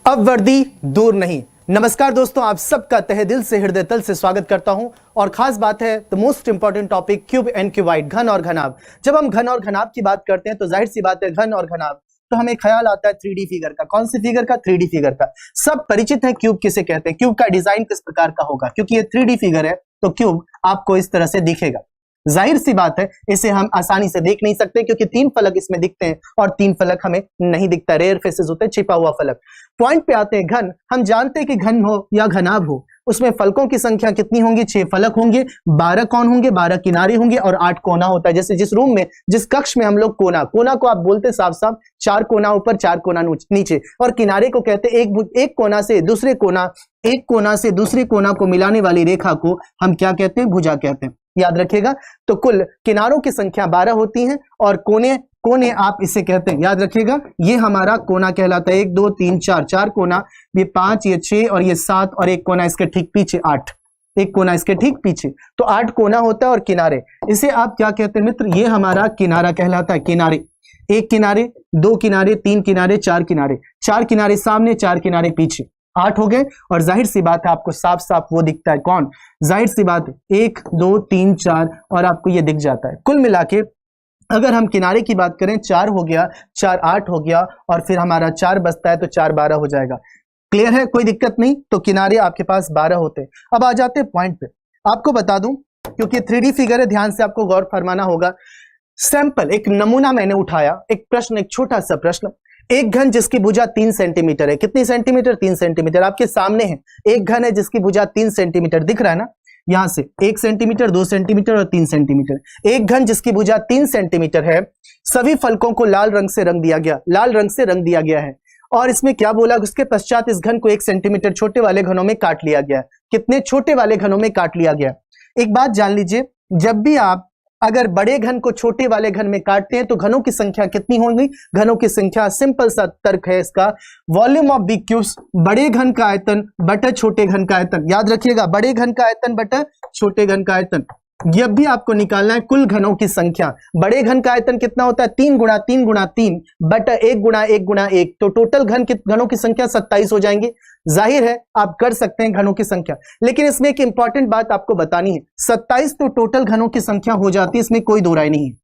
अब वर्दी दूर नहीं। नमस्कार दोस्तों, आप सबका तहे दिल से हृदय तल से स्वागत करता हूं। और खास बात है the most important topic cube and cuboid, घन और घनाभ। जब हम घन और घनाभ की बात करते हैं तो जाहिर सी बात है घन और घनाभ तो हमें ख्याल आता है 3D फिगर का। कौन सी फिगर का? 3D फिगर का। सब परिचित है क्यूब किसे कहते हैं, क्यूब का डिजाइन किस प्रकार का होगा, क्योंकि ये 3D फिगर है तो क्यूब आपको इस तरह से दिखेगा। जाहिर सी बात है इसे हम आसानी से देख नहीं सकते क्योंकि 3 फलक इसमें दिखते हैं और 3 फलक हमें नहीं दिखता, रेयर फेसेस होते हैं, छिपा हुआ फलक। पॉइंट पे आते हैं घन। हम जानते हैं कि घन हो या घनाभ हो उसमें फलकों की संख्या कितनी होंगी? 6 फलक होंगे, 12 कौन होंगे, 12 किनारे होंगे और 8 कोना होता है। जैसे जिस रूम में, जिस कक्ष में हम लोग कोना को आप बोलते साफ साफ 4 कोना ऊपर 4 कोना नीचे, और किनारे को कहते एक कोना से दूसरे कोना, एक कोना से दूसरे कोना को मिलाने वाली रेखा को हम क्या कहते हैं? भुजा कहते हैं। याद रखिएगा। तो कुल किनारों की संख्या 12 होती है और कोने आप इसे कहते हैं, याद रखिएगा, ये हमारा कोना कहलाता है। 1 2 3 4, 4 कोना, ये 5, ये 6 और ये 7 और एक कोना इसके ठीक पीछे 8, एक कोना इसके ठीक पीछे, तो 8 कोना होता है। और किनारे, इसे आप क्या कहते हैं मित्र? ये हमारा किनारा कहलाता है। किनारे, 1 किनारे, 2 किनारे, 3 किनारे, 4 किनारे, 4 किनारे सामने, 4 किनारे पीछे, 8 हो गए। और जाहिर सी बात है आपको साफ साफ वो दिखता है, कौन? जाहिर सी बात है 1 2 3 4 और आपको ये दिख जाता है। कुल मिला के अगर हम किनारे की बात करें 4 हो गया, 4 8 हो गया और फिर हमारा 4 बचता है तो 4 12 हो जाएगा। क्लियर है? कोई दिक्कत नहीं। तो किनारे आपके पास 12 होते हैं। अब आ जाते हैं पॉइंट पे। आपको बता दूं क्योंकि 3D फिगर है, ध्यान से आपको गौर फरमाना होगा। सैंपल, एक नमूना मैंने उठाया, एक प्रश्न, एक छोटा सा प्रश्न। एक घन जिसकी भुजा 3 सेंटीमीटर है। कितनी सेंटीमीटर? 3 सेंटीमीटर। आपके सामने है एक घन है जिसकी भुजा 3 सेंटीमीटर, दिख रहा है ना? यहां से 1 सेंटीमीटर, 2 सेंटीमीटर और 3 सेंटीमीटर। एक घन जिसकी भुजा 3 सेंटीमीटर है। सभी फलकों को लाल रंग से रंग दिया गया, लाल रंग से रंग दिया गया है। और इसमें क्या बोला? उसके पश्चात इस घन को 1 सेंटीमीटर छोटे वाले घनों में काट लिया गया। कितने छोटे वाले घनों में काट लिया गया? एक बात जान लीजिए, जब भी आप अगर बड़े घन को छोटे वाले घन में काटते हैं तो घनों की संख्या कितनी होगी? घनों की संख्या, सिंपल सा तर्क है इसका, वॉल्यूम ऑफ बिग क्यूब्स, बड़े घन का आयतन बटा छोटे घन का आयतन। याद रखिएगा, बड़े घन का आयतन बटा छोटे घन का आयतन। जब भी आपको निकालना है कुल घनों की संख्या, बड़े घन का आयतन कितना होता है? 3 गुणा 3 गुणा 3 बटा 1 गुणा 1 गुणा 1, तो टोटल घनों की संख्या 27 हो जाएंगे। जाहिर है आप कर सकते हैं घनों की संख्या, लेकिन इसमें एक इंपॉर्टेंट बात आपको बतानी है। 27 तो टोटल घनों की संख्या हो जाती है, इसमें कोई दो राय नहीं है।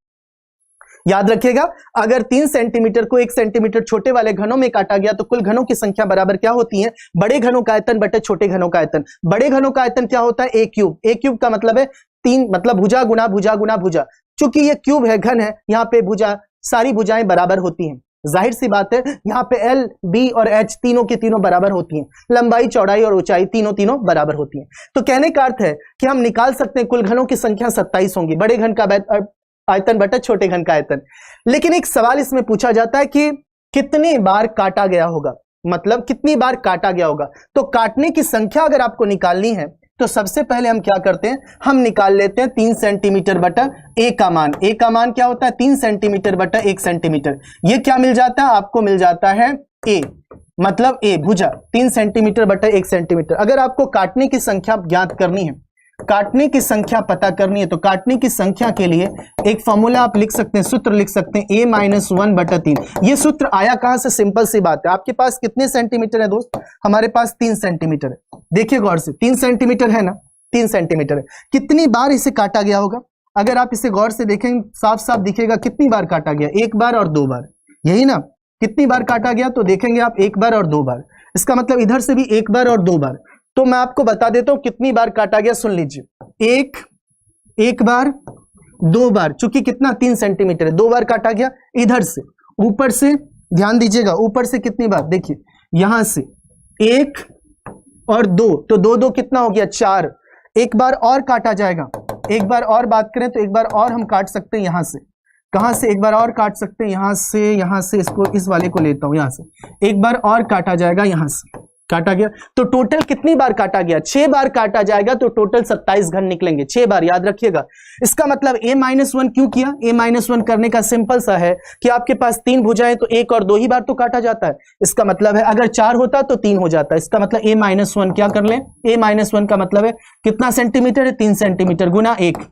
याद रखिएगा, अगर 3 सेंटीमीटर को 1 सेंटीमीटर छोटे वाले घनों में काटा गया तो कुल घनों की संख्या बराबर क्या होती है? बड़े घनों का आयतन बटे छोटे घनों का आयतन। बड़े घनों का आयतन क्या होता है? ए क्यूब। ए क्यूब का मतलब है 3, मतलब भुजा गुना भुजा गुना भुजा। चूंकि ये क्यूब है, घन है, यहाँ पे भुजा, सारी भुजाएं बराबर होती हैं। जाहिर सी बात है यहाँ पे L, B और H तीनों की तीनों बराबर होती हैं। लंबाई, चौड़ाई और ऊंचाई तीनों बराबर होती हैं। तो कहने का अर्थ है कि हम निकाल सकते हैं कुल घनों की संख्या 27 होंगी, बड़े घन का आयतन बटा छोटे घन का आयतन। लेकिन एक सवाल इसमें पूछा जाता है कि कितनी बार काटा गया होगा, मतलब कितनी बार काटा गया होगा। तो काटने की संख्या अगर आपको निकालनी है तो सबसे पहले हम क्या करते हैं? हम निकाल लेते हैं 3 सेंटीमीटर बटा ए का मान। ए का मान क्या होता है? 3 सेंटीमीटर बटा 1 सेंटीमीटर। ये क्या मिल जाता है आपको? मिल जाता है ए, मतलब ए भुजा 3 सेंटीमीटर बटा 1 सेंटीमीटर। अगर आपको काटने की संख्या ज्ञात करनी है, काटने की संख्या पता करनी है, तो काटने की संख्या के लिए एक फॉर्मूला आप लिख सकते हैं, सूत्र लिख सकते हैं, a - 1 बटा 3। ये सूत्र आया कहां से? सिंपल सी बात है, आपके पास कितने सेंटीमीटर है दोस्त? हमारे पास 3 सेंटीमीटर है। देखिए गौर से, 3 सेंटीमीटर है ना, 3 सेंटीमीटर है। कितनी बार इसे काटा गया होगा? अगर आप इसे गौर से देखेंगे साफ साफ दिखेगा कितनी बार काटा गया, 1 बार और 2 बार, यही ना? कितनी बार काटा गया? तो देखेंगे आप 1 बार और 2 बार। इसका मतलब इधर से भी 1 बार और 2 बार। तो मैं आपको बता देता हूं कितनी बार काटा गया, सुन लीजिए। एक बार, 2 बार, चूंकि कितना 3 सेंटीमीटर है, 2 बार काटा गया। इधर से, ऊपर से ध्यान दीजिएगा, ऊपर से कितनी बार? देखिए यहां से 1 और 2, तो 2 2 कितना हो गया? 4। एक बार और काटा जाएगा। एक बार और बात करें तो एक बार और हम काट सकते हैं यहां से। कहां से एक बार और काट सकते हैं? यहां से इसको, इस वाले को लेता हूं, यहां से एक बार और काटा जाएगा, यहां से काटा गया। तो टोटल कितनी बार काटा गया? 6 बार काटा जाएगा, तो टोटल 27 घन निकलेंगे। 6 बार, याद रखिएगा। इसका मतलब a - 1 क्यों किया? a - 1 करने का सिंपल सा है कि आपके पास 3 भुजाएं तो 1 और 2 ही बार तो काटा जाता है। इसका मतलब है अगर 4 होता तो 3 हो जाता है। इसका मतलब a - 1 क्या कर लें? a - 1 का मतलब है कितना सेंटीमीटर है? 3 सेंटीमीटर गुना 1,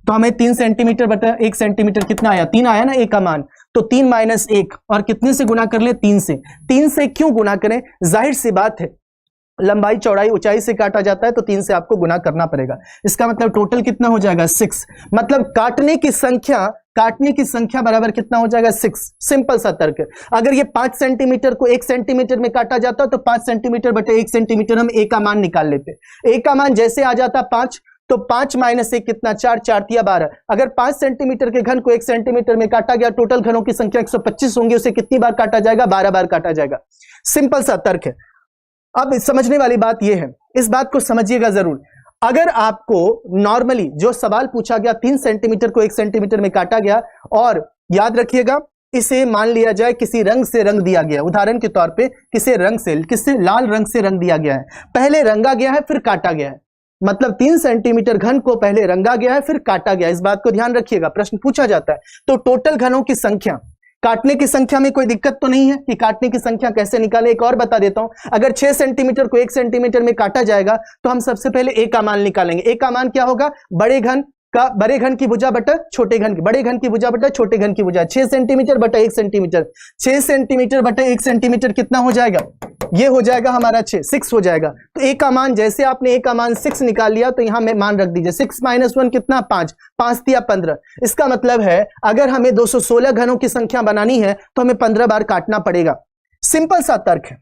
तो हमें 3 सेंटीमीटर बटा 1 सेंटीमीटर कितना आया? 3 आया ना ए का मान। तो 3 माइनस 1 और कितने से गुना कर ले? 3 से। 3 से क्यों गुना करें? जाहिर सी बात है लंबाई चौड़ाई ऊंचाई से काटा जाता है तो 3 से आपको गुना करना पड़ेगा। इसका मतलब टोटल कितना हो जाएगा? 6। मतलब काटने की संख्या बराबर कितना हो जाएगा? 6। सिंपल सा तर्क है। अगर ये 5 सेंटीमीटर को 1 सेंटीमीटर में काटा जाता तो 5 सेंटीमीटर बटे 1 सेंटीमीटर हम ए का मान निकाल लेते। ए का मान जैसे आ जाता 5, तो 5 माइनस 1 कितना? 4, 4 तिया 12। अगर 5 सेंटीमीटर के घन को 1 सेंटीमीटर में काटा गया, टोटल घनों की संख्या 125 होंगी, उसे कितनी बार काटा जाएगा? 12 बार काटा जाएगा। सिंपल सा तर्क है। अब समझने वाली बात यह है, इस बात को समझिएगा जरूर। अगर आपको नॉर्मली जो सवाल पूछा गया 3 सेंटीमीटर को 1 सेंटीमीटर में काटा गया, और याद रखिएगा इसे मान लिया जाए किसी रंग से रंग दिया गया, उदाहरण के तौर पे किसी लाल रंग से रंग दिया गया है, पहले रंगा गया है फिर काटा गया है। मतलब 3 सेंटीमीटर घन को पहले रंगा गया है फिर काटा गया। इस बात को ध्यान रखिएगा, प्रश्न पूछा जाता है। तो टोटल घनों की संख्या, काटने की संख्या में कोई दिक्कत तो नहीं है कि काटने की संख्या कैसे निकाले? एक और बता देता हूं। अगर 6 सेंटीमीटर को 1 सेंटीमीटर में काटा जाएगा तो हम सबसे पहले ए का मान निकालेंगे। ए का मान क्या होगा? बड़े घन की भुजा बटा छोटे घन की, बड़े घन की भुजा बटा छोटे घन की भुजा। 6 सेंटीमीटर बटा 1 सेंटीमीटर, 6 सेंटीमीटर बटा 1 सेंटीमीटर कितना हो जाएगा? ये हो जाएगा हमारा 6 हो जाएगा। तो ए का मान, जैसे आपने ए का मान 6 निकाल लिया तो यहां में मान रख दीजिए। 6 माइनस 1 कितना? 5, 5 तिया 15। इसका मतलब है अगर हमें 216 घनों की संख्या बनानी है तो हमें 15 बार काटना पड़ेगा। सिंपल सा तर्क है,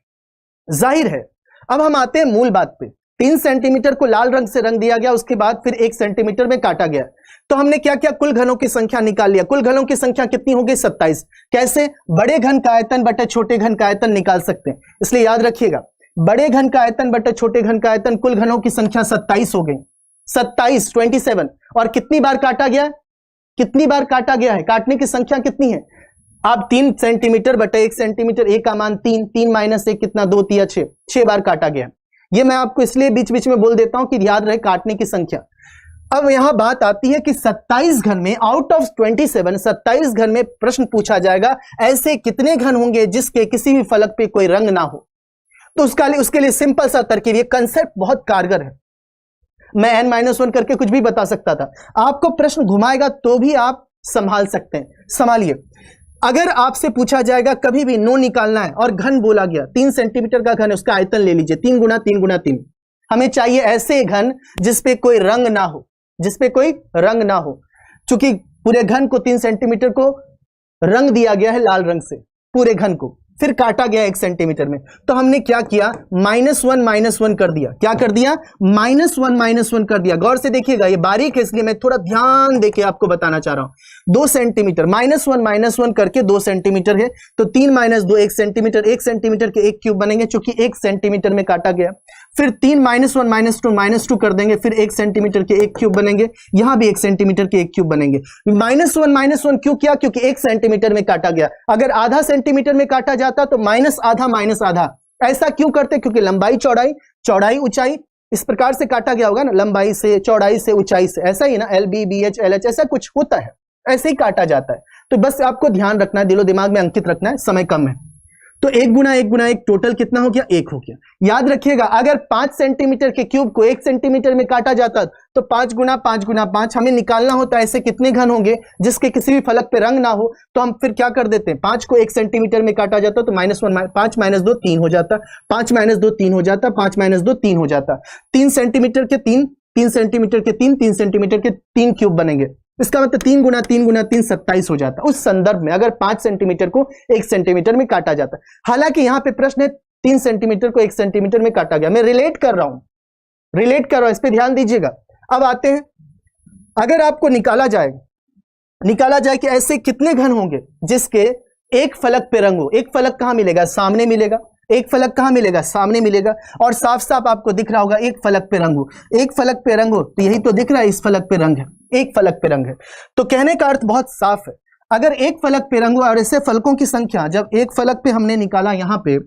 जाहिर है। अब हम आते हैं मूल बात पे। 3 सेंटीमीटर को लाल रंग से रंग दिया गया, उसके बाद फिर 1 सेंटीमीटर में काटा गया। तो हमने क्या किया? कुल घनों की संख्या निकाल लिया। कुल घनों की संख्या कितनी होगी? 27। कैसे? बड़े घन का आयतन बटे छोटे घन का आयतन निकाल सकते हैं। इसलिए याद रखिएगा, बड़े घन का आयतन बटे छोटे घन का आयतन, कुल घनों की संख्या 27 हो गई। 27 और कितनी बार काटा गया है? कितनी बार काटा गया है? काटने की संख्या कितनी है? आप 3 सेंटीमीटर बटे 1 सेंटीमीटर, ए का मान 3, 3 माइनस 1 कितना? 2 तिया 6, 6 बार काटा गया। ये मैं आपको इसलिए बीच बीच में बोल देता हूं कि याद रहे काटने की संख्या। अब यहां बात आती है कि 27 घन में आउट ऑफ 27, 27 घन में प्रश्न पूछा जाएगा ऐसे कितने घन होंगे जिसके किसी भी फलक पे कोई रंग ना हो। तो उसके लिए सिंपल सा तरकीब, ये कंसेप्ट बहुत कारगर है। मैं n-1 करके कुछ भी बता सकता था, आपको प्रश्न घुमाएगा तो भी आप संभाल सकते हैं। संभालिए, अगर आपसे पूछा जाएगा कभी भी नो निकालना है और घन बोला गया 3 सेंटीमीटर का घन, उसका आयतन ले लीजिए 3 गुना 3 गुना 3। हमें चाहिए ऐसे घन जिसपे कोई रंग ना हो, जिसपे कोई रंग ना हो। चूंकि पूरे घन को 3 सेंटीमीटर को रंग दिया गया है लाल रंग से, पूरे घन को, फिर काटा गया 1 सेंटीमीटर में, तो हमने क्या किया? -1 कर दिया। क्या कर दिया? -1 कर दिया। गौर से देखिएगा, ये बारीक है इसलिए मैं थोड़ा ध्यान देके आपको बताना चाह रहा हूं। 2 सेंटीमीटर, -1 करके 2 सेंटीमीटर है, तो 3 माइनस 2 1 सेंटीमीटर, 1 सेंटीमीटर के 1 क्यूब बनेंगे चूंकि 1 सेंटीमीटर में काटा गया। फिर 3 -1 -2 कर देंगे, फिर 1 सेंटीमीटर के 1 क्यूब बनेंगे, यहां भी 1 सेंटीमीटर के 1 क्यूब बनेंगे। -1 क्यों किया? क्योंकि 1 सेंटीमीटर में काटा गया। अगर आधा सेंटीमीटर में काटा जाता तो -आधा। ऐसा क्यों करते? क्योंकि लंबाई चौड़ाई ऊंचाई इस प्रकार से काटा गया होगा ना, लंबाई से चौड़ाई से ऊंचाई से, ऐसा ही ना, LB BH LH ऐसा कुछ होता है, ऐसे ही काटा जाता है। तो बस आपको ध्यान रखना है, दिलो दिमाग में अंकित रखना है, समय कम है। तो 1 गुना 1 टोटल कितना हो गया? 1 हो गया। याद रखिएगा, अगर 5 सेंटीमीटर के क्यूब को 1 सेंटीमीटर में काटा जाता तो 5 गुना 5 हमें निकालना होता है ऐसे कितने घन होंगे जिसके किसी भी फलक पे रंग ना हो। तो हम फिर क्या कर देते हैं? 5 को 1 सेंटीमीटर में काटा जाता तो -1 5 - 2 3 हो जाता, 5 - 2 3 हो जाता, 5 - 2 3 हो जाता। 3 सेंटीमीटर के 3, 3 सेंटीमीटर के 3, 3 सेंटीमीटर के 3 क्यूब बनेंगे। इसका मतलब 3 गुना 3 27 हो जाता। उस संदर्भ में अगर 5 सेंटीमीटर को 1 सेंटीमीटर में काटा जाता, हालांकि यहां पे प्रश्न है 3 सेंटीमीटर को 1 सेंटीमीटर में काटा गया। मैं रिलेट कर रहा हूं, इस पे ध्यान दीजिएगा। अब आते हैं, अगर आपको निकाला जाए कि ऐसे कितने घन होंगे जिसके एक फलक पे रंग हो। एक फलक कहां मिलेगा? सामने मिलेगा। एक फलक कहां मिलेगा? सामने मिलेगा। और साफ साफ आपको दिख रहा होगा एक फलक पे रंग हो। एक फलक पे रंग हो तो यही तो दिख रहा है, इस फलक पे रंग है, एक फलक पे रंग है। तो कहने का अर्थ बहुत साफ है, अगर एक फलक पे रंग हो और ऐसे फलकों की संख्या, जब एक फलक पे हमने निकाला, यहां पे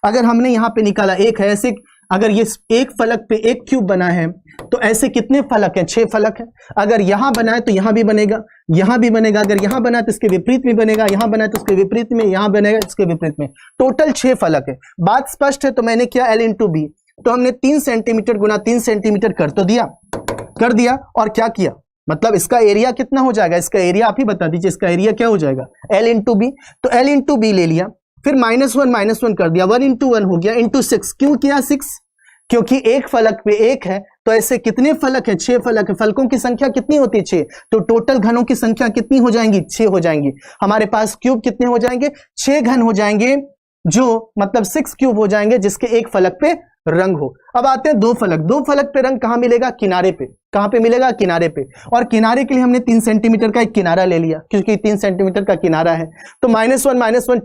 अगर हमने यहां पे निकाला एक है, ऐसे अगर ये एक फलक पे एक क्यूब बना है तो ऐसे कितने फलक हैं? 6 फलक है। अगर यहां बना है तो यहां भी बनेगा, यहां भी बनेगा, अगर यहां बना है तो इसके विपरीत में बनेगा, यहां बना है तो इसके विपरीत में, यहां बनेगा इसके विपरीत में। टोटल 6 फलक है। बात स्पष्ट है। तो मैंने किया L × B, तो हमने 3 सेंटीमीटर गुना 3 सेंटीमीटर कर दिया और क्या किया? मतलब इसका एरिया कितना हो जाएगा, इसका एरिया आप ही बता दीजिए, इसका एरिया क्या हो जाएगा, L इंटू बी। तो L इंटू बी ले लिया, फिर -1 कर दिया, 1 इंटू 1 हो गया, इंटू 6। क्यों किया 6? क्योंकि एक फलक पे एक है, तो ऐसे कितने फलक है, 6 फलक है। फलकों की संख्या कितनी होती है, 6। तो टोटल घनों की संख्या कितनी हो जाएंगी, 6 हो जाएंगी। हमारे पास क्यूब कितने हो जाएंगे, 6 घन हो जाएंगे, जो मतलब 6 क्यूब हो जाएंगे, जिसके एक फलक पे रंग हो। अब आते हैं दो फलक पे रंग कहां मिलेगा, किनारे पे। कहां पे मिलेगा, किनारे पे। और किनारे के लिए हमने 3 सेंटीमीटर का एक किनारा ले लिया, क्योंकि 3 सेंटीमीटर का किनारा है। तो -1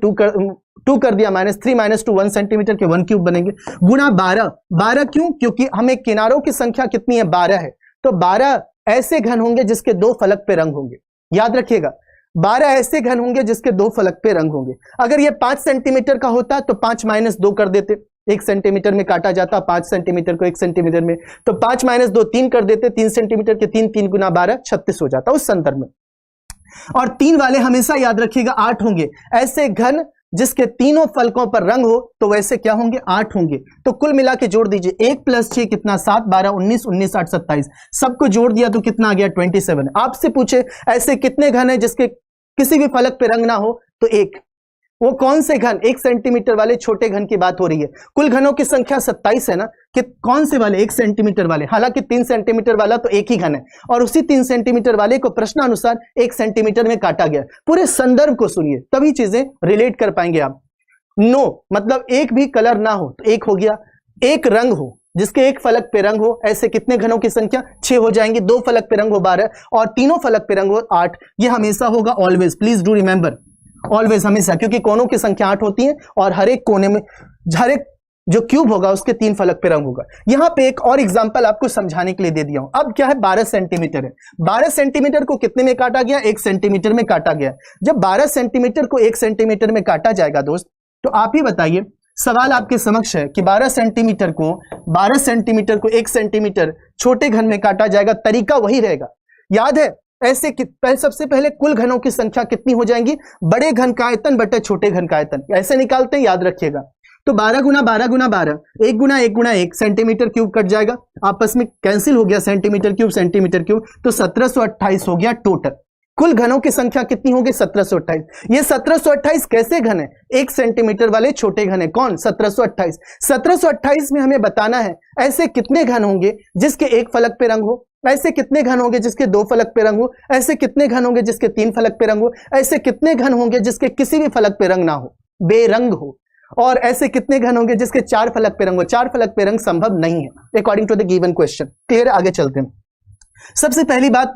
2 कर दिया, -3 -2 1 सेंटीमीटर के 1 क्यूब बनेंगे, गुणा 12 क्यों, क्योंकि हमें किनारों की संख्या कितनी है, 12 है। तो 12 ऐसे घन होंगे जिसके 2 फलक पे रंग होंगे। याद रखिएगा, 12 ऐसे घन होंगे जिसके 2 फलक पे रंग होंगे। अगर ये 5 सेंटीमीटर का होता तो 5 - 2 कर देते, 1 सेंटीमीटर में काटा जाता 5 सेंटीमीटर को 1 सेंटीमीटर में, तो 5 - 2 3 कर देते, 3 सेंटीमीटर के 3 गुना 12 36 हो जाता उस संदर्भ में। और 3 वाले हमेशा याद रखिएगा 8 होंगे। ऐसे घन जिसके तीनों फलकों पर रंग हो तो वैसे क्या होंगे, 8 होंगे। तो कुल मिला के जोड़ दीजिए, 1 + 6 कितना, 7 12 19 19 8 27, सबको जोड़ दिया तो कितना आ गया, 27। आपसे पूछे ऐसे कितने घन है जिसके किसी भी फलक पे रंग ना हो, तो 1। वो कौन से घन, 1 सेंटीमीटर वाले छोटे घन की बात हो रही है। कुल घनों की संख्या 27 है ना, कि कौन से वाले, 1 सेंटीमीटर वाले। हालांकि 3 सेंटीमीटर वाला तो एक ही घन है, और उसी 3 सेंटीमीटर वाले को प्रश्नानुसार 1 सेंटीमीटर में काटा गया। पूरे संदर्भ को सुनिए, तभी चीजें रिलेट कर पाएंगे आप। नो मतलब एक भी कलर ना हो तो 1 हो गया, एक रंग हो जिसके एक फलक पे रंग हो, ऐसे कितने घनों की संख्या, 6 हो जाएंगे। 2 फलक पे रंग हो 12, और तीनों फलक पे रंग हो 8। ये हमेशा होगा, always, please do remember, always, हमेशा, क्योंकि कोनों की संख्या 8 होती है, और हर एक कोने में, हर एक जो क्यूब होगा उसके 3 फलक पे रंग होगा। यहां पे एक और एग्जांपल आपको समझाने के लिए दे दिया हूं। अब क्या है, 12 सेंटीमीटर है। 12 सेंटीमीटर को कितने में काटा गया, 1 सेंटीमीटर में काटा गया। जब 12 सेंटीमीटर को 1 सेंटीमीटर में काटा जाएगा दोस्त, तो आप ही बताइए, सवाल आपके समक्ष है कि 12 सेंटीमीटर को 1 सेंटीमीटर छोटे घन में काटा जाएगा, तरीका वही रहेगा। याद है ऐसे सबसे पहले कुल घनों की संख्या कितनी हो जाएंगी, बड़े घन का आयतन बटे छोटे घन का आयतन, ऐसे निकालते हैं, याद रखिएगा। तो 12 गुना 12 गुना 12, 1 गुना 1 गुना 1, सेंटीमीटर क्यूब कट जाएगा, आपस में कैंसिल हो गया, सेंटीमीटर क्यूब, तो 1728 हो गया टोटल। कुल घनों की संख्या कितनी होगी, 1728। ये 1728 कैसे घन है, 1 सेंटीमीटर वाले छोटे घन है। कौन, 1728। 1728 में हमें बताना है ऐसे कितने घन होंगे जिसके एक फलक पे रंग हो, ऐसे कितने घन होंगे जिसके 2 फलक पे रंग हो, ऐसे कितने घन होंगे जिसके 3 फलक पे रंग हो, ऐसे कितने घन होंगे जिसके किसी भी फलक पे रंग ना हो, बेरंग हो, और ऐसे कितने घन होंगे जिसके 4 फलक पे रंग हो। 4 फलक पे रंग संभव नहीं है according to the given question. Clear, आगे चलते हैं। सबसे पहली बात,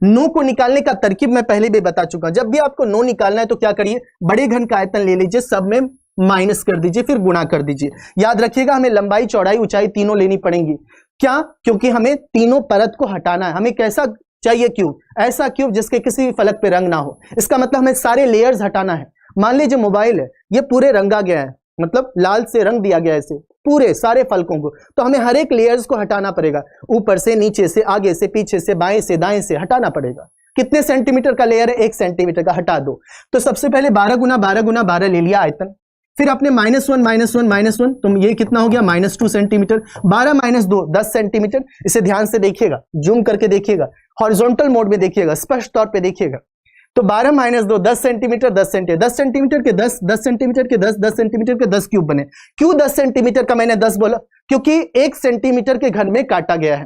नो को निकालने का तरकीब मैं पहले भी बता चुका हूं। जब भी आपको नो निकालना है तो क्या करिए, बड़े घन का आयतन ले लीजिए, सब में माइनस कर दीजिए, फिर गुणा कर दीजिए। याद रखिएगा हमें लंबाई चौड़ाई ऊंचाई तीनों लेनी पड़ेंगी। क्या, क्योंकि हमें तीनों परत को हटाना है। हमें कैसा चाहिए क्यूब, ऐसा क्यूब जिसके किसी भी फलक पे रंग ना हो। इसका मतलब हमें सारे लेयर्स हटाना है। मान लीजिए मोबाइल है, ये पूरे रंगा गया है, मतलब लाल से रंग दिया गया है इसे, पूरे सारे फलकों को, तो हमें हर एक लेयर्स को हटाना पड़ेगा, ऊपर से, नीचे से, आगे से, पीछे से, बाएं से, दाएं से हटाना पड़ेगा। कितने सेंटीमीटर का लेयर है, 1 सेंटीमीटर का, हटा दो। तो सबसे पहले 12 गुना 12 गुना 12 ले लिया आयतन, फिर आपने -1 तो ये कितना हो गया, -2 सेंटीमीटर। 12 - 2 10 सेंटीमीटर। इसे ध्यान से देखिएगा, जूम करके देखिएगा, हॉरिजॉन्टल मोड में देखिएगा, स्पष्ट तौर पे देखिएगा। तो 12 - 2 10 सेंटीमीटर, 10 सेंटीमीटर के 10, 10 सेंटीमीटर के 10, 10 सेंटीमीटर के 10 क्यूब बने। क्यों 10 सेंटीमीटर का मैंने 10 बोला, क्योंकि 1 सेंटीमीटर के घन में काटा गया है।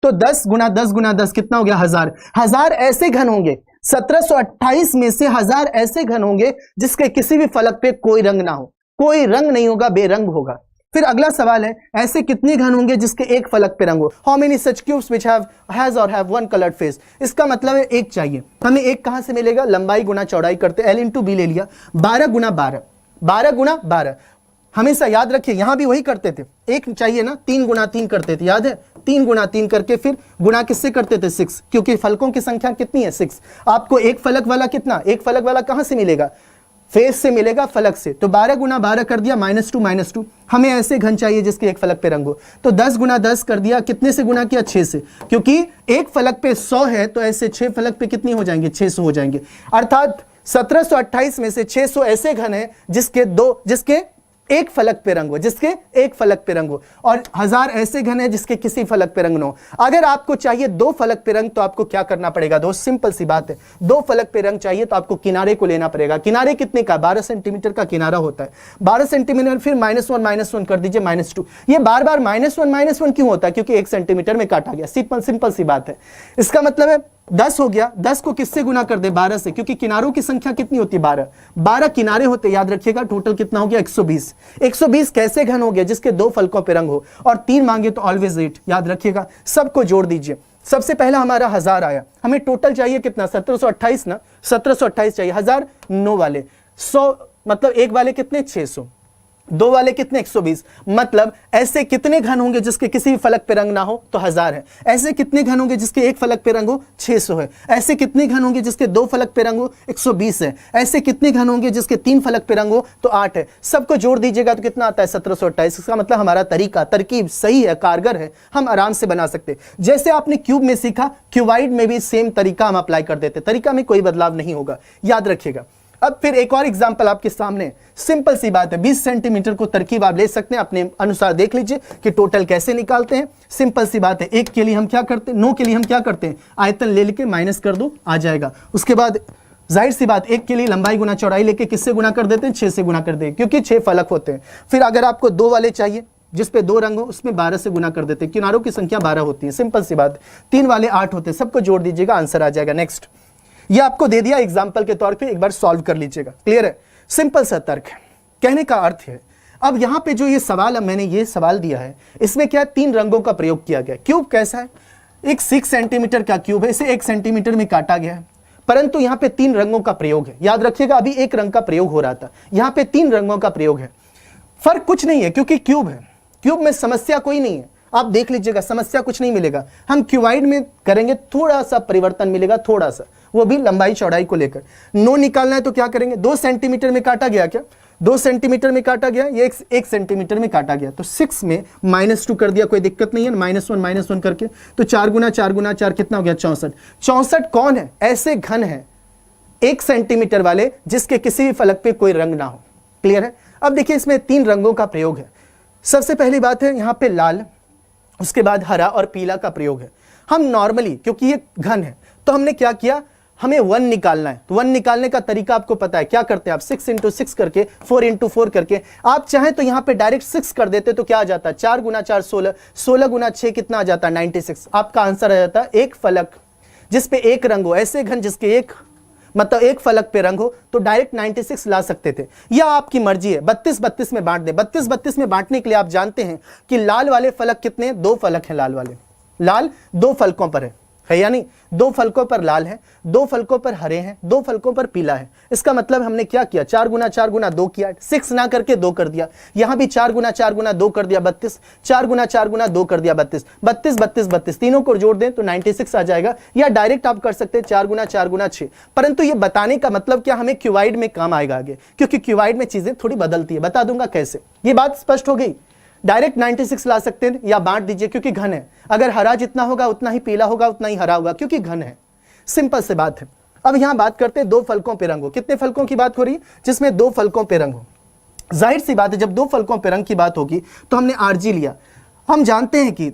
तो 10 गुना 10 गुना 10 कितना हो गया, 1000। 1000 ऐसे घन होंगे, 1728 में से 1000 ऐसे घन होंगे जिसके किसी भी फलक पे कोई रंग ना हो, कोई रंग नहीं होगा, बेरंग होगा। फिर अगला सवाल है, ऐसे कितने घन होंगे जिसके एक फलक पे रंग हो। How many such cubes which have one coloured face. इसका मतलब है एक चाहिए हमें। एक कहां से मिलेगा, लंबाई गुना चौड़ाई करते, L इंटू बी ले लिया, 12 गुना 12, 12 गुना 12। हमेशा याद रखिए, यहां भी वही करते थे, एक चाहिए ना, 3 गुना 3 करते थे, याद है, 3 गुना 3 करके फिर गुना किससे करते थे, 6, क्योंकि फलकों की संख्या कितनी है, 6। आपको एक फलक वाला कितना, एक फलक वाला कहां से मिलेगा, फेस से मिलेगा, फलक से। तो 12 गुना 12 कर दिया, -2 हमें ऐसे घन चाहिए जिसके एक फलक पे रंग हो। तो 10 गुना 10 कर दिया, कितने से गुना किया, 6 से, क्योंकि एक फलक पे 100 है, तो ऐसे 6 फलक पे कितनी हो जाएंगे, 600 हो जाएंगे। अर्थात 1728 में से 600 ऐसे घन है जिसके एक फलक पे रंग हो, जिसके एक फलक पे रंग हो, और 1000 ऐसे घन है जिसके किसी फलक पे रंग न हो। अगर आपको चाहिए 2 फलक पे रंग तो आपको क्या करना पड़ेगा दोस्त, सिंपल सी बात है, 2 फलक पे रंग चाहिए तो आपको किनारे को लेना पड़ेगा। किनारे कितने का, 12 सेंटीमीटर का किनारा होता है, 12 सेंटीमीटर, फिर -1 कर दीजिए -2। ये बार बार -1 क्यों होता है, क्योंकि 1 सेंटीमीटर में काटा गया, सिंपल सी बात है। इसका मतलब है 10 हो गया, 10 को किससे गुना कर दे, 12 से, क्योंकि किनारों की संख्या कितनी होती है, 12 किनारे होते, याद रखिएगा। टोटल कितना हो गया, 120। 120 कैसे घन हो गया, जिसके 2 फलकों पे रंग हो, और 3 मांगे तो ऑलवेज 8, याद रखिएगा। सबको जोड़ दीजिए। सबसे पहला हमारा 1000 आया, हमें टोटल चाहिए कितना, 1728 ना, 1728 चाहिए। 1000 9 वाले, 100 मतलब 1 वाले कितने, 600, 2 वाले कितने, 120। मतलब ऐसे कितने घन होंगे जिसके किसी भी फलक पे रंग ना हो, तो 1000 है। ऐसे कितने घन होंगे जिसके एक फलक पे रंग हो, 600 है। ऐसे कितने घन होंगे जिसके 2 फलक पे रंग हो, 120 है। ऐसे कितने घन होंगे जिसके 3 फलक पे रंग हो, तो 8 है। सबको जोड़ दीजिएगा तो कितना आता है, 1728। इसका मतलब हमारा तरकीब सही है, कारगर है, हम आराम से बना सकते हैं। जैसे आपने क्यूब में सीखा, क्यूबाइड में भी सेम तरीका हम अप्लाई कर देते, तरीका में कोई बदलाव नहीं होगा, याद रखिएगा। अब फिर एक और एग्जांपल आपके सामने, सिंपल सी बात है, 20 सेंटीमीटर को तरकीब आप ले सकते हैं, अपने अनुसार देख लीजिए कि टोटल कैसे निकालते हैं। सिंपल सी बात है, 1 के लिए हम क्या करते हैं, 9 के लिए हम क्या करते हैं, आयतन ले लेके माइनस कर दो, आ जाएगा। उसके बाद जाहिर सी बात, 1 के लिए लंबाई गुना चौड़ाई लेके किससे गुना कर देते हैं, 6 से गुना कर देंगे, क्योंकि 6 फलक होते हैं। फिर अगर आपको 2 वाले चाहिए जिस पे 2 रंग हो, उसमें 12 से गुना कर देते हैं, किनारों की संख्या 12 होती है, सिंपल सी बात। 3 वाले 8 होते हैं, सबको जोड़ दीजिएगा, आंसर आ जाएगा। नेक्स्ट, ये आपको दे दिया एग्जाम्पल के तौर पे, एक बार सॉल्व कर लीजिएगा, क्लियर है। सिंपल सा तर्क है, कहने का अर्थ है। अब यहां पे जो ये सवाल, अब मैंने ये सवाल दिया है, इसमें क्या 3 रंगों का प्रयोग किया गया। क्यूब कैसा है, एक 6 सेंटीमीटर का क्यूब है, इसे 1 सेंटीमीटर में काटा गया है, परंतु यहां पे 3 रंगों का प्रयोग है। याद रखिएगा, अभी 1 रंग का प्रयोग हो रहा था, यहां पे 3 रंगों का प्रयोग है। फर्क कुछ नहीं है, क्योंकि क्यूब है, क्यूब में समस्या कोई नहीं है, आप देख लीजिएगा, समस्या कुछ नहीं मिलेगा। हम क्यूबाइड में करेंगे, थोड़ा सा परिवर्तन मिलेगा, थोड़ा सा, वो भी लंबाई चौड़ाई को लेकर। 9 निकालना है तो क्या करेंगे, 2 सेंटीमीटर में काटा गया, क्या 2 सेंटीमीटर में काटा गया, ये 1 सेंटीमीटर में काटा गया, तो 6 में -2 कर दिया, कोई दिक्कत नहीं है, -1 करके, तो 4 गुना 4 कितना हो गया, 64। 64 कौन है, ऐसे घन है 1 सेंटीमीटर वाले जिसके किसी भी फलक पे कोई रंग ना हो, क्लियर है। अब देखिए, इसमें 3 रंगों का प्रयोग है। सबसे पहली बात है यहां पे लाल, उसके बाद हरा और पीला का प्रयोग है। हम नॉर्मली, क्योंकि ये घन है, तो हमने क्या किया, हमें 1 निकालना है, तो 1 निकालने का तरीका आपको पता है, क्या करते हैं आप, 6 × 6 करके, 4 × 4 करके। आप चाहें तो यहां पे डायरेक्ट 6 कर देते तो क्या आ जाता है, 4 गुना 4 16, 16 गुना 6 कितना आ जाता है, 96। आपका आंसर आ जाता है एक फलक जिसपे एक रंग हो, ऐसे घन जिसके एक फलक पे रंग हो, तो डायरेक्ट 96 ला सकते थे। या आपकी मर्जी है, 32-32 में बांट दे। 32-32 में बांटने के लिए आप जानते हैं कि लाल वाले फलक कितने, 2 फलक हैं, लाल 2 फलकों पर है या नहीं, 2 फलकों पर लाल है, 2 फलकों पर हरे हैं, 2 फलकों पर पीला है। इसका मतलब हमने क्या किया, 4 गुना 2 किया, 6 ना करके 2 कर दिया। यहां भी 4 गुना 2 कर दिया, 32, 4 गुना 2 कर दिया, 32, 32, तीनों को जोड़ दें तो 96 आ जाएगा। या डायरेक्ट आप कर सकते हैं 4 गुना 6। परंतु ये बताने का मतलब क्या, हमें क्यूबाइड में काम आएगा आगे, क्योंकि क्यूबाइड में चीजें थोड़ी बदलती है, बता दूंगा कैसे। ये बात स्पष्ट हो गई। डायरेक्ट 96 ला सकते हैं या बांट दीजिए, क्योंकि घन है। अगर हरा जितना होगा उतना ही पीला होगा, उतना ही हरा होगा, क्योंकि घन है। सिंपल से बात है। अब यहां बात करते हैं 2 फलकों पे रंग हो। कितने फलकों की बात हो रही है, जिसमें 2 फलकों पे रंग हो। जाहिर सी बात है, जब 2 फलकों पे रंग की बात होगी तो हमने आरजी लिया। हम जानते हैं कि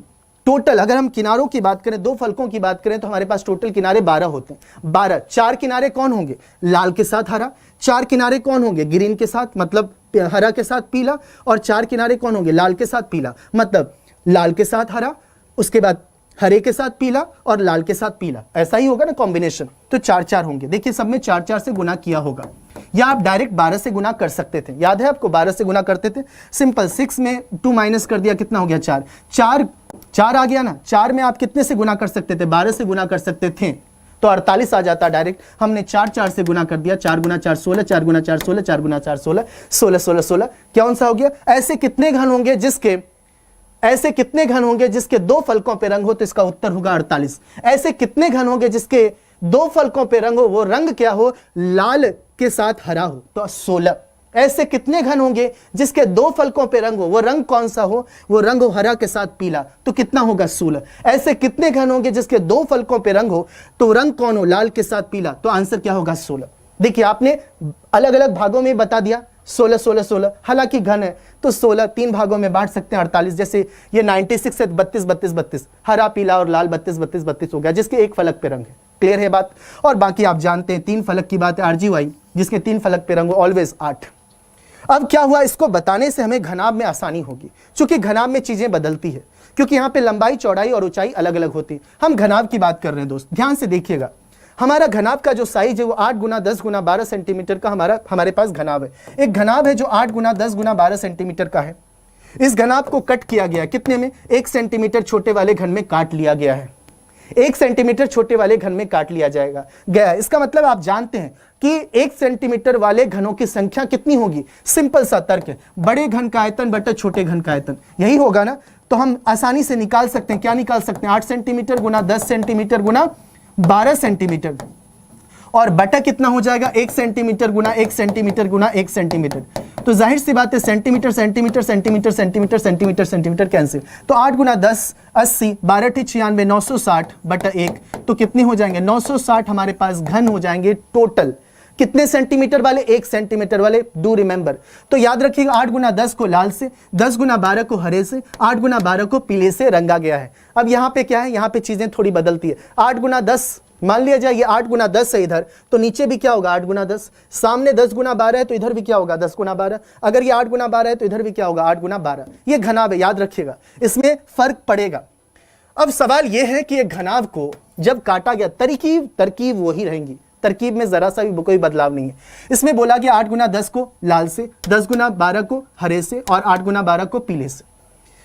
टोटल, अगर हम किनारों की बात करें, 2 फलकों की बात करें, तो हमारे पास टोटल किनारे 12 होते हैं। 12, 4 किनारे कौन होंगे, लाल के साथ हरा, 4 किनारे कौन होंगे, ग्रीन के साथ, मतलब हरा के साथ पीला, और 4 किनारे कौन होंगे, लाल के साथ पीला, मतलब लाल के साथ हरा, उसके बाद हरे के साथ पीला और लाल के साथ पीला। ऐसा ही होगा ना कॉम्बिनेशन, तो 4-4 होंगे। देखिए, सब में 4-4 से गुना किया होगा, या आप डायरेक्ट 12 से गुना कर सकते थे। याद है आपको, 12 से गुना करते थे, सिंपल। 6 में 2 माइनस कर दिया, कितना हो गया, 4 आ गया ना। 4 में आप कितने से गुना कर सकते थे, 12 से गुना कर सकते थे, तो 48 आ जाता डायरेक्ट। हमने 4 से गुना कर दिया, 4 गुना 4 16, 4 गुना 4 16, 4 गुना 4 16, 16 16, कौन सा हो गया। ऐसे कितने घन होंगे जिसके 2 फलकों पे रंग हो, तो इसका उत्तर होगा 48। ऐसे कितने घन होंगे जिसके 2 फलकों पे रंग हो, वो रंग क्या हो, लाल के साथ हरा हो, तो 16। ऐसे कितने घन होंगे जिसके 2 फलकों पे रंग हो, वो रंग कौन सा हो, वो रंग हो हरा के साथ पीला, तो कितना होगा, 16। ऐसे कितने घन होंगे जिसके 2 फलकों पे रंग हो, तो रंग कौन हो, लाल के साथ पीला, तो आंसर क्या होगा, 16। देखिए, आपने अलग अलग भागों में बता दिया, 16 16 16, हालांकि घन है तो 16 तीन भागों में बांट सकते हैं 48, जैसे ये 96 है 32 32 32, हरा पीला और लाल 32 32 32 हो गया, जिसके एक फलक पे रंग है। क्लियर है बात? और बाकी आप जानते हैं तीन फलक की बात है RGY, जिसके तीन फलक पे रंग ऑलवेज 8। अब क्या हुआ, इसको बताने से हमें घनाभ में आसानी होगी, क्योंकि घनाभ में चीजें बदलती है, क्योंकि यहाँ पे लंबाई चौड़ाई और ऊंचाई अलग अलग होती है। हम घनाभ की बात कर रहे हैं दोस्त, ध्यान से देखिएगा। हमारा घनाभ का जो साइज है वो 8 गुना 10 गुना 12 सेंटीमीटर का हमारे पास घनाभ है। एक घनाभ है जो 8 गुना 10 गुना 12 सेंटीमीटर का है। इस घनाभ को कट किया गया कितने में? 1 सेंटीमीटर छोटे वाले घन में काट लिया गया है। 1 सेंटीमीटर छोटे वाले घन में काट लिया गया। इसका मतलब आप जानते हैं कि 1 सेंटीमीटर वाले घनों की संख्या कितनी होगी? सिंपल सा तर्क है, बड़े घन का आयतन बटा छोटे घन का आयतन, यही होगा ना। तो हम आसानी से निकाल सकते हैं, क्या निकाल सकते हैं? 8 सेंटीमीटर गुना 10 सेंटीमीटर गुना 12 सेंटीमीटर, और बटा कितना हो जाएगा? 1 सेंटीमीटर गुना 1 सेंटीमीटर गुना 1 सेंटीमीटर। तो जाहिर सी बात है centimetre centimetre centimetre centimetre centimetre centimetre cancel. तो 8 गुना 10 80, 12 ठी 96, 960 बटा 1, तो कितने हो जाएंगे? 960 हमारे पास घन हो जाएंगे टोटल। कितने सेंटीमीटर वाले? 1 सेंटीमीटर वाले। Do remember. तो याद रखिएगा 8 गुना 10 को लाल से, 10 गुना 12 को हरे से, 8 गुना 12 को पीले से रंगा गया है। अब यहाँ पे क्या है? यहाँ पे चीजें थोड़ी बदलती है। 8 गुना 10, मान लिया जाए ये 8 गुना 10 है इधर, तो नीचे भी क्या होगा? 8 गुना 10। सामने 10 गुना 12 है तो इधर भी क्या होगा? 10 गुना 12। अगर ये 8 गुना 12 है तो इधर भी क्या होगा? 8 गुना 12। ये घनाभ है, याद रखिएगा, इसमें फर्क पड़ेगा। अब सवाल ये है कि एक घनाभ को जब काटा गया, तरकीब वही रहेंगी, तरकीब में जरा सा भी कोई बदलाव नहीं है। इसमें बोला कि 8 गुना 10 को लाल से, 10 गुना 12 को हरे से और 8 गुना 12 को पीले से।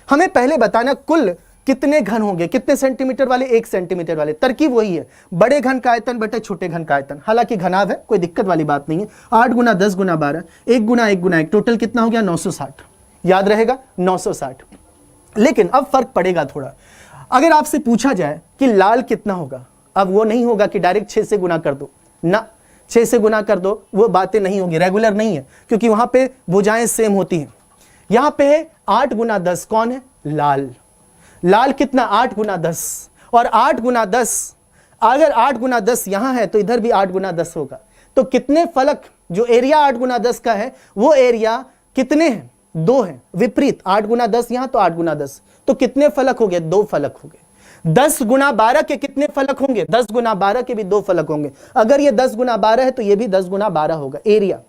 हमें पहले बताना कुल कितने घन होंगे, कितने सेंटीमीटर वाले? 1 सेंटीमीटर वाले। तरकीब वही है, बड़े घन का आयतन बटे छोटे घन का आयतन। हालांकि घनाभ है, कोई दिक्कत वाली बात नहीं है। 8 गुना 10 गुना 12, 1 गुना 1 गुना 1, टोटल कितना हो गया? 960। याद रहेगा 960। लेकिन अब फर्क पड़ेगा थोड़ा। अगर आपसे पूछा जाए कि लाल कितना होगा, अब वो नहीं होगा कि डायरेक्ट 6 से गुना कर दो ना, 6 से गुना कर दो, वो बातें नहीं होगी, रेगुलर नहीं है, क्योंकि वहां पे भुजाएं सेम होती हैं। यहां पे है 8 गुना 10, कौन है? लाल। लाल कितना? 8 गुना 10, और 8 गुना 10, अगर 8 गुना 10 यहां है तो इधर भी 8 गुना 10 होगा। तो कितने फलक, जो एरिया 8 गुना 10 का है वो एरिया कितने हैं? 2 है। विपरीत, 8 गुना 10 यहां तो 8 गुना 10, तो कितने फलक हो गए? 2 फलक हो गए। 10 गुना 12 के कितने फलक होंगे? 10 गुना 12 के भी 2 फलक होंगे। अगर ये 10 गुना 12 है तो ये भी 10 गुना 12 होगा एरिया।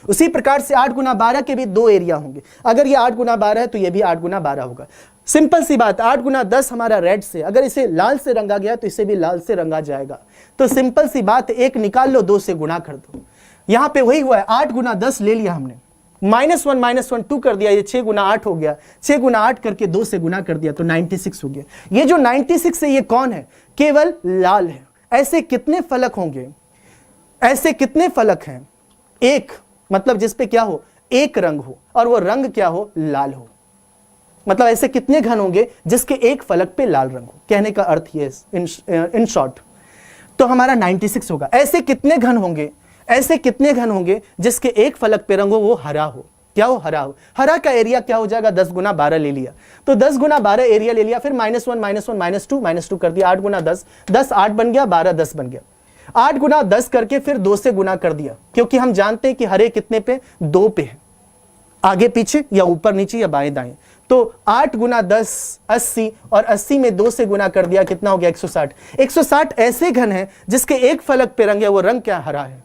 उसी प्रकार से 8 गुना 12 के भी 2 एरिया होंगे। अगर ये 8 गुना 12 है तो ये भी 8 गुना 12 होगा। सिंपल सी बात, 8 गुना 10 हमारा रेड से, अगर इसे लाल से रंगा गया तो इसे भी लाल से रंगा जाएगा। तो सिंपल सी बात, एक निकाल लो, 2 से गुणा कर दो। यहां पे वही हुआ है, 8 गुना 10 ले लिया हमने, -1 2 कर दिया, ये 6 गुना 8 हो गया, 6 गुना 8 करके 2 से गुना कर दिया तो 96 हो गया। ये जो 96 है ये कौन है? केवल लाल है। ऐसे कितने फलक होंगे? ऐसे कितने फलक हैं? एक, मतलब जिसपे क्या हो? एक रंग हो, और वो रंग क्या हो? लाल हो। मतलब ऐसे कितने घन होंगे जिसके एक फलक पे लाल रंग हो? कहने का अर्थ ये इन शॉर्ट। तो हमारा 96 होगा। ऐसे कितने घन होंगे? ऐसे कितने घन होंगे जिसके एक फलक पे रंग हो वो हरा हो? क्या हो? हरा हो। हरा का एरिया क्या हो जाएगा? 10 गुना 12 ले लिया, तो 10 गुना 12 एरिया ले लिया, फिर -1 -2 कर दिया, 8 गुना 10, 10 8 बन गया, 12 10 बन गया। 8 गुना 10 करके फिर 2 से गुना कर दिया, क्योंकि हम जानते हैं कि हरे कितने पे? 2 पे है, आगे पीछे या ऊपर नीचे या बाएं दाएं। तो 8 गुना 10 80, और 80 में 2 से गुना कर दिया, कितना हो गया? 160। 160 ऐसे घन है जिसके एक फलक पे रंग है, वो रंग क्या? हरा है।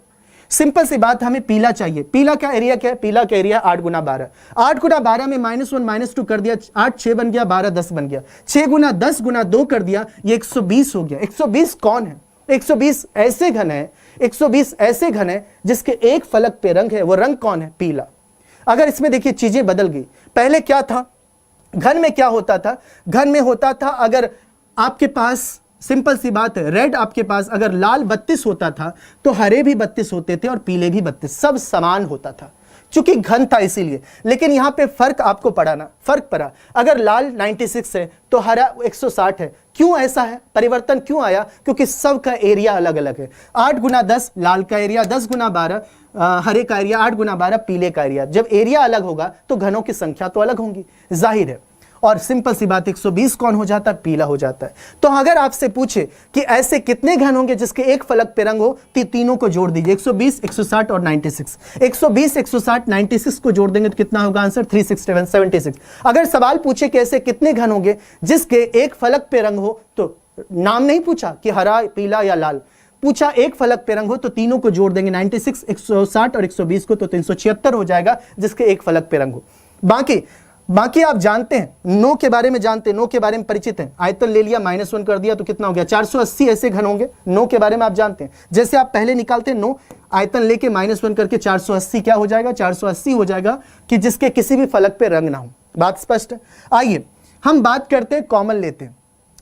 सिंपल सी बात, हमें पीला चाहिए। पीला का एरिया क्या है? पीला का एरिया 8 गुना 12। 8 गुना 12 में -1 -2 कर दिया, 8 6 बन गया, 12 10 बन गया। 6 गुना 10 गुना 2 कर दिया, ये 120 हो गया। 120 कौन है? 120 ऐसे घन है, 120 ऐसे घन है जिसके एक फलक पे रंग है, वो रंग कौन है? पीला। अगर इसमें देखिए चीजें बदल गई। पहले क्या था? घन में क्या होता था? घन में होता था, अगर आपके पास, सिंपल सी बात है, रेड आपके पास अगर लाल 32 होता था तो हरे भी 32 होते थे और पीले भी 32, सब समान होता था, चूंकि घन था इसीलिए। लेकिन यहां पे फर्क आपको पड़ा ना, फर्क पड़ा। अगर लाल 96 है तो हरा 160 है। क्यों ऐसा है? परिवर्तन क्यों आया? क्योंकि सब का एरिया अलग अलग है। 8 गुना 10 लाल का एरिया, 10 गुना 12 हरे का एरिया, 8 गुना 12 पीले का एरिया। जब एरिया अलग होगा तो घनों की संख्या तो अलग होंगी, जाहिर है। और सिंपल सी बात 120 कौन हो जाता है, पीला हो जाता है। तो अगर आपसे पूछे कि ऐसे कितने घन होंगे जिसके एक फलक पे रंग हो, तो तीनों को जोड़ दीजिए, 120, 160 और 96। 120, 160, 96 को जोड़ देंगे तो कितना होगा आंसर, 367, 76। अगर सवाल पूछे कि ऐसे कितने घन होंगे जिसके एक फलक पे रंग हो, तो नाम नहीं पूछा कि हरा, पीला या लाल, पूछा एक फलक पे रंग हो, तो तीनों को जोड़ देंगे, 96, 160 और 120 को, तो 376 हो जाएगा जिसके एक फलक पे रंग हो। बाकी आप जानते हैं, नो के बारे में जानते हैं, नो के बारे में परिचित हैं। आयतन ले लिया, -1 कर दिया तो कितना हो गया, 480 ऐसे घन होंगे। नो के बारे में आप जानते हैं, जैसे आप पहले निकालते हैं नो, आयतन लेके -1 करके 480 क्या हो जाएगा, 480 हो जाएगा कि जिसके किसी भी फलक पे रंग ना हो। बात स्पष्ट है। आइए हम बात करते हैं, कॉमन लेते हैं।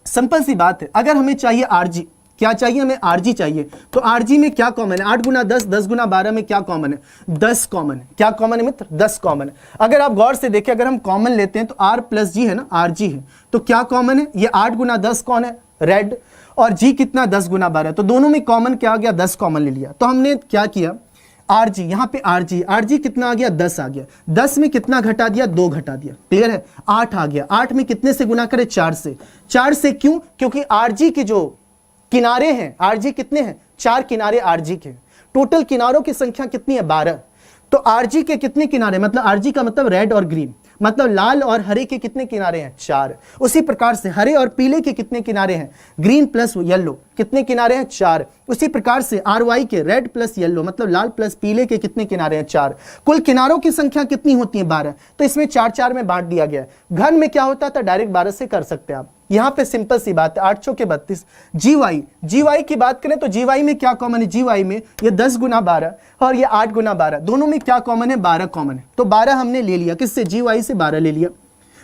सिंपल सी बात है, अगर हमें चाहिए आरजी, क्या चाहिए हमें, आरजी चाहिए, तो आरजी में क्या कॉमन है, 8 गुना 10, 10 गुना 12 में क्या कॉमन है, 10 कॉमन है। क्या कॉमन है मित्र, 10 कॉमन है। अगर आप गौर से देखें, अगर हम कॉमन लेते हैं तो R प्लस जी है ना, आरजी है, तो क्या कॉमन है, ये 8 गुना 10 कौन है, रेड, और जी कितना, 10 गुना 12, तो दोनों में कॉमन क्या आ गया, 10 कॉमन ले लिया। तो हमने क्या किया, आरजी, यहां पे आरजी कितना आ गया, 10 आ गया, 10 में कितना घटा दिया, 2 घटा दिया, क्लियर है, 8 आ गया। 8 में कितने से गुना करें, 4 से। 4 से क्यों, क्योंकि आरजी के जो किनारे हैं, आरजी कितने हैं, 4 किनारे आरजी के, टोटल किनारों की संख्या कितनी है, 12। तो आरजी के कितने किनारे, मतलब आरजी का मतलब रेड और ग्रीन, मतलब लाल और हरे के कितने किनारे हैं, 4। उसी प्रकार से हरे और पीले के कितने किनारे हैं, ग्रीन प्लस येलो, कितने किनारे हैं, 4। उसी प्रकार से RY के रेड प्लस येलो, मतलब लाल प्लस पीले के कितने किनारे हैं, 4। कुल किनारों की संख्या कितनी होती है, 12। तो इसमें 4-4 में बांट दिया गया है। घन में क्या होता था, डायरेक्ट 12 से कर सकते हैं आप। यहां पे सिंपल सी बात है, 8 चौके 32। जीवाई की बात करें तो जीवाई में क्या कॉमन है, जीवाई में ये 10 गुना 12 और ये 8 गुना 12, दोनों में क्या कॉमन है, 12 कॉमन है। तो 12 हमने ले लिया, किससे, जीवाई से 12 ले लिया।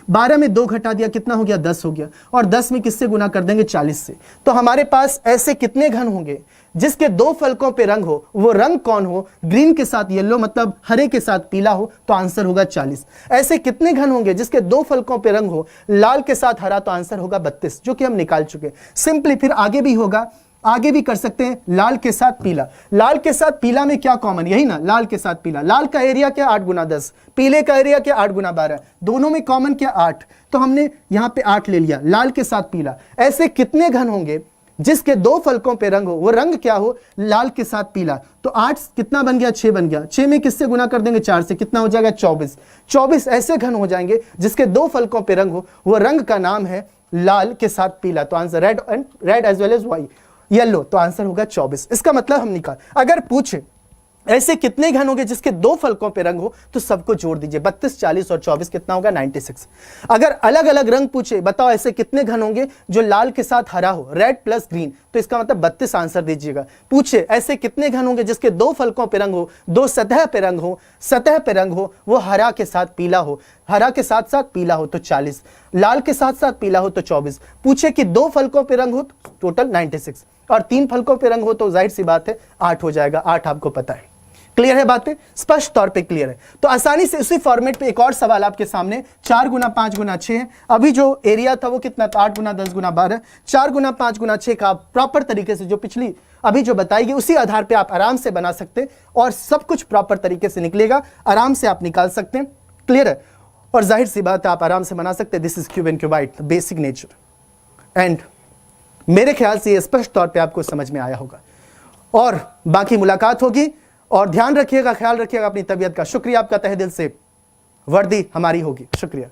12 में 2 घटा दिया, कितना हो गया, 10 हो गया, और 10 में किससे गुना कर देंगे, 40 से। तो हमारे पास ऐसे कितने घन होंगे जिसके 2 फलकों पे रंग हो, वो रंग कौन हो, ग्रीन के साथ येलो, मतलब हरे के साथ पीला हो, तो आंसर होगा 40। ऐसे कितने घन होंगे जिसके 2 फलकों पे रंग हो, लाल के साथ हरा, तो आंसर होगा 32, जो कि हम निकाल चुके। सिंपली फिर आगे भी होगा, आगे भी कर सकते हैं, लाल के साथ पीला। लाल के साथ पीला में क्या कॉमन, यही ना, लाल के साथ पीला। लाल का एरिया क्या, 8 गुना 10, पीले का एरिया क्या, 8 गुना 12, दोनों में कॉमन क्या, 8। तो हमने यहां पे 8 ले लिया, लाल के साथ पीला। ऐसे कितने घन होंगे जिसके 2 फलकों पे रंग हो, वो रंग क्या हो, लाल के साथ पीला। तो 8 कितना बन गया, 6 बन गया। 6 में किससे गुना कर देंगे, 4 से, कितना हो जाएगा, 24। 24 ऐसे घन हो जाएंगे जिसके 2 फलकों पे रंग हो, वो रंग का नाम है लाल के साथ पीला। तो answer red as well as Y, yellow, तो आंसर होगा 24। इसका मतलब हम निकाल, अगर पूछे ऐसे कितने घन होंगे जिसके 2 फलकों पे रंग हो, तो सबको जोड़ दीजिए, 32, 40 और 24 कितना होगा, 96। अगर अलग अलग रंग पूछे, बताओ ऐसे कितने घन होंगे जो लाल के साथ हरा हो, रेड प्लस ग्रीन, तो इसका मतलब 32 आंसर दीजिएगा। पूछे ऐसे कितने घन होंगे जिसके 2 फलकों पे रंग हो, 2 सतह पे रंग हो, सतह पे रंग हो, वो हरा के साथ पीला हो, हरा के साथ साथ पीला हो, तो 40, लाल के साथ साथ पीला हो, तो 24। पूछे कि 2 फलकों पे रंग हो, तो टोटल 96, और 3 फलकों पे रंग हो तो जाहिर सी बात है 8 हो जाएगा। 8 आपको पता है, क्लियर है बातें, स्पष्ट तौर पे क्लियर है। तो आसानी से उसी फॉर्मेट पे एक और सवाल आपके सामने, 4 गुना 5 गुना 6 है। अभी जो एरिया था वो कितना था, 8 गुना 10 गुना 12। 4 गुना 5 गुना 6 का प्रॉपर तरीके से जो पिछली अभी जो बताई गई उसी आधार पे आप आराम से बना सकते हैं, और सब कुछ प्रॉपर तरीके से निकलेगा, आराम से आप निकाल सकते हैं, क्लियर है। और जाहिर सी बात है आप आराम से बना सकते हैं। This is cube and cuboid, basic nature. And मेरे ख्याल से ये स्पष्ट तौर पे आपको समझ में आया होगा, और बाकी मुलाकात होगी। और ध्यान रखिएगा, ख्याल रखिएगा अपनी तबीयत का। शुक्रिया आपका तहे दिल से, वर्दी हमारी होगी। शुक्रिया।